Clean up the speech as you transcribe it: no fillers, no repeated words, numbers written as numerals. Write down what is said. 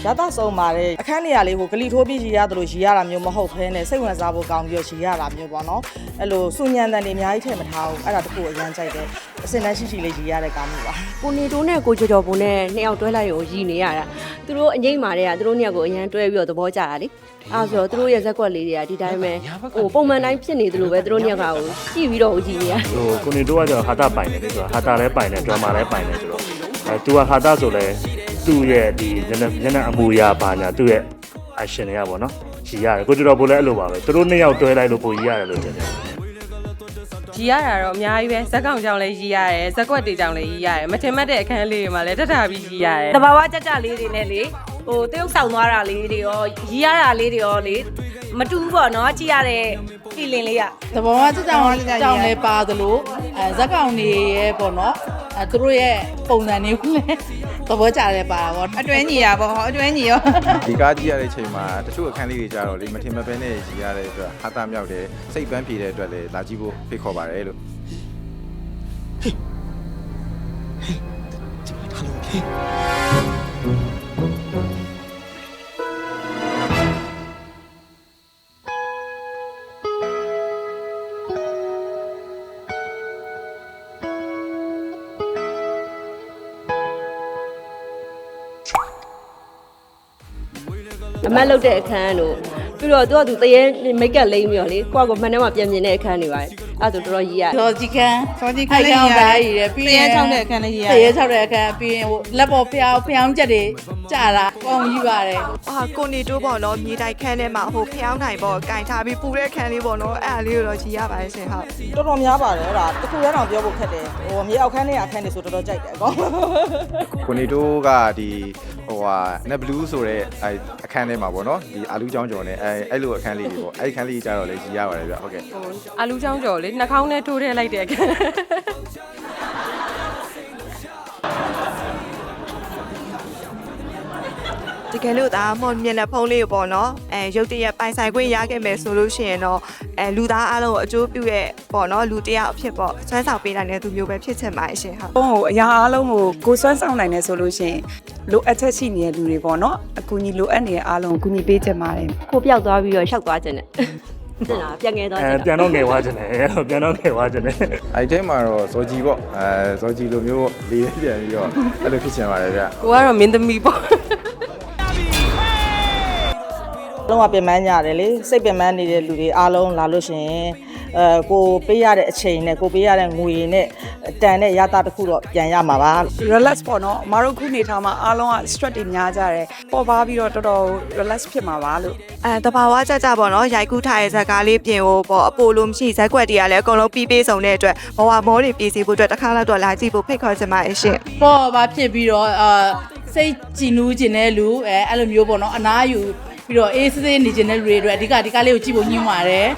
ရသဆုံးပါတယ်အခန်းနေရာလေးကိုဂလီထိုးပြီးရည်ရတယ်လို့ရည်ရတာမျိုးမဟုတ်ဘဲနဲ့စိတ်ဝင်စားဖို့ကောင်းပြီးရည်ရတာမျိုးပေါ့နော်အဲ့လိုစူညံတန်တွေအများကြီးထည့်မထားဘူးအဲ့ဒါတခုအရန်ကြိုက်တယ်အစင်တန်းရှိရှိလေးရည်ရတဲ့ကောင်းမှုပါကိုနေတိုးနဲ့ကိုကျော်ကျော်ဘုံနဲ့နှစ်ယောက်တွဲလိုက်ရုံရည်နေရတာသူတို့အငိမ့်မာတဲ့ကသူတို့နှစ်ယောက်ကိုအရန်တွဲပြီးတော့သဘောကျတာလေအဲ့ဆိုတော့သူတို့ရဲ့ဇက်ကွက်လေးတွေကဒီတိုင်းပဲဟိုပုံမှန်တိုင်းဖြစ်နေသလိုပဲသူတို့နှစ်ယောက်ကကိုကြည့်ပြီးတော့ရည်နေရဟိုကိုနေတိုးကကျတော့ဟာတာပိုင်တယ်လေဆိုတာဟာတာလည်းပိုင်တယ်ဒရမာလည်းပိုင်တယ်ဆိုတော့သူကဟာတာဆိုလဲသူ့ရဲ့ဒီညနေအမူအရာပါညာသူ့ရဲ့ action တွေကပေါ့နော်ရည်ရတယ်ကိုကျော်တော်ဘိုးလည်းအဲ့လိုပါပဲသူတို့နှစ်ယောက်တွဲလိုက်လို့ပိုရည်ရတယ်လို့ထင်တယ်ရည်ရတာတော့အများကြီးပဲဇက်ကောင်ကြောင့်လည်းရည်ရတယ်ဇက်ကွက်တွေကြောင့်လည်းရည်ရတယ်မထင်မှတ်တဲ့အခန်းလေးတွေမှာလည်းတထပြီးရည်ရတယ်တဘာဝကြကြလေးတွေနဲ့လေဟိုတရုပ်ဆောင်သွားတာလေးတွေရောရည်ရတာလေးတွေရောလေမတူဘူးပေါ့နော်ကြည့်ရတဲ့ feeling လေးကတဘာဝကြကြကြောင့်လည်းပါသလိုဇက်ကောင်တွေရဲ့ပေါ့နော်သူတို့ရဲ့ပုံစံတွေကိုလည်းသဘောကျတယ်ပါပေါ့အတွဲညီရပေါ့ဟောအတွဲညီရောဒီကားကြည့်ရတဲ့အချိန်မှာတချို့အခန်းလေးတွေကြတော့လေမထင်မပဲနဲ့ရည်ရတဲ့အတွက်ဟာတာမြောက်တယ်စိတ်ပန်းပြေတဲ့အတွက်လည်းလာကြည့်ဖို့ဖိတ်ခေါ်ပါတယ်လို့အမတ်လုပ်တဲ့အခန်းတို့ပြီးတော့သူတရေမိတ်ကပ်လိမ့်ပြီးတော့လေကိုကမှန်တယ်မှာပြင်တဲ့အခန်းတွေပါအဲ့ဆိုတော်တော်ကြီးရလော်ဂျီကန်လေးရရတယ်ပြီးရင်6တဲ့အခန်းလေးရတရေ6တဲ့အခန်းပြီးရင်ဟိုလက်ပေါ်ဖျောင်းချက်တွေကြာတာကောင်းကြီးပါတယ်ကိုနေတိုးပေါ့နော်မြေတိုက်ခန်းထဲမှာဟိုဖျောင်းနိုင်ပေါ့ကင်ထားပြီးပူတဲ့ခန်းလေးပေါ့နော်အဲ့အလေးကိုတော့ကြီးရပါတယ်ရှင်ဟုတ်တော်တော်များပါတယ်အဲ့ဒါတခုရအောင်ပြောဖို့ခက်တယ်ဟိုမြေအောက်ခန်းနဲ့အခန်းတွေဆိုတော်တော်ကြိုက်တယ်အကောင်ကိုနေတိုးကဒီဟိုဟာ net blue ဆိုတဲ့အခန်းထဲမှာပေါ့နော်ဒီအာလူးချောင်းကျော်နဲ့အဲ့လိုအခန်းလေးတွေပေါ့အဲ့ဒီအခန်းလေးကြတော့လေကြီးရပါတယ်ဗျဟုတ်ကဲ့အာလူးချောင်းကျော်လေနှာခေါင်းနဲ့ထိုးထည့်လိုက်တဲ့အခန်းတကယ်လို့ဒါမှမျက်နှာဖုံးလေးကိုပေါ့နော်ရုပ်တရက်ပိုင်ဆိုင်ခွင့်ရခဲ့မယ်ဆိုလို့ရှိရင်တော့လူသားအားလုံးကိုအကျိုးပြုရဲ့ပေါ့နော်လူတယောက်အဖြစ်ပေါ့ဆွမ်းဆောင်ပေးနိုင်တဲ့သူမျိုးပဲဖြစ်ချင်ပါရှင်ဟုတ်ဟိုအရာအားလုံးကိုဆွမ်းဆောင်နိုင်တယ်ဆိုလို့ရှိရင်လိုအပ်ချက်ရှိနေတဲ့လူတွေပေါ့နော်အကူအညီလိုအပ်နေတဲ့အားလုံးကိုကူညီပေးချင်ပါတယ်ကိုပြောက်သွားပြီးတော့ရှောက်သွားခြင်းနဲ့တင်လားပြန်ငယ်သွားခြင်းပြန်တော့ငယ်သွားခြင်းနဲ့ပြန်တော့ငယ်သွားခြင်းနဲ့အဲ့ဒီမှာတော့ဇော်ကြီးပေါ့ဇော်ကြီးလိုမျိုးလေးပြန်ပြီးတော့အဲ့လိုဖြစ်ချင်ပါတယ်ဗျကိုကတော့မင်းသမီးပေါ့လုံးဝပင်ပန်းကြတယ်လေစိတ်ပင်ပန်းနေတဲ့လူတွေအားလုံးလာလို့ရှိရင်ကိုပေးရတဲ့အချိန်နဲ့ကိုပေးရတဲ့ငွေနဲ့တန်တဲ့ရတာတစ်ခုတော့ပြန်ရမှာပါ relax ပေါ့နော်အမတို့ခုနေထားမှာအားလုံးက stress တွေများကြတယ်ပေါ်ပါပြီးတော့တော်တော် relax ဖြစ်မှာပါလို့တဘာဝကြကြပေါ့နော်ရိုက်ကူးထားတဲ့ဇာတ်ကားလေးပြင်ဖို့ပေါ့အပိုလိုမရှိဇက်ကွက်တွေကလည်းအကုန်လုံးပြီးဆုံးတဲ့အတွက်ဘဝမောတွေပြည်စီဖို့အတွက်တစ်ခါတော့လာကြည့်ဖို့ဖိတ်ခေါ်ချင်ပါတယ်ရှင်ပေါ်ပါဖြစ်ပြီးတော့စိတ်ကြည်နူးခြင်းတဲ့လူအဲ့လိုမျိုးပေါ့နော်အနားယူပြီးတော့အေးဆေးနေခြင်းတဲ့လူတွေအတွက်အဓိကဒီကားလေးကိုကြည့်ဖို့ညှို့ပါတယ်